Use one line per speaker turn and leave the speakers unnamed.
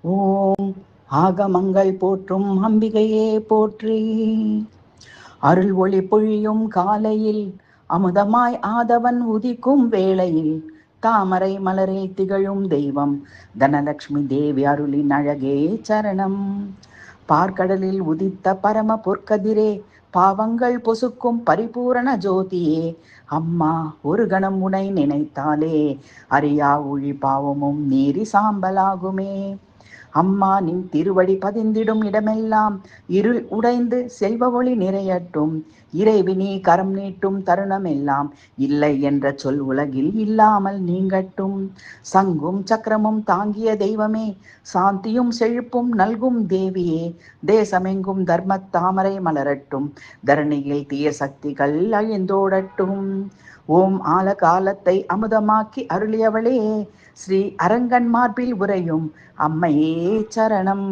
ஓம் ஆகமங்கள் போற்றும் அம்பிகையே போற்றி. அருள் ஒளி பொழியும் காலையில் அமுதமாய் ஆதவன் உதிக்கும் வேளையில் தாமரை மலரில் திகழும் தெய்வம் தனலட்சுமி தேவி அருளின் அழகே சரணம். பார்க்கடலில் உதித்த பரம பொற்கதிரே, பாவங்கள் பொசுக்கும் பரிபூரண ஜோதியே, அம்மா ஒரு கணம் உனை நினைத்தாலே அறியா ஒழி பாவமும் நீரி சாம்பலாகுமே. அம்மா நின் திருவடி பதிந்திடும் இடமெல்லாம் இருள் உடைந்து செல்வ ஒளி நிறையட்டும். இறைவினி கரம் நீட்டும் தருணமெல்லாம் இல்லை என்ற சொல் உலகில் இல்லாமல் நீங்கட்டும். சங்கும் சக்கரமும் தாங்கிய தெய்வமே, சாந்தியும் செழிப்பும் நல்கும் தேவியே, தேசமெங்கும் தர்ம தாமரை மலரட்டும், தரணியில் தீய சக்திகள் அழிந்தோடட்டும். ஓம் ஆல காலத்தை அமுதமாக்கி அருளியவளே, ஸ்ரீ அரங்கன் மார்பில் உறையும் அம்மையே சரணம்.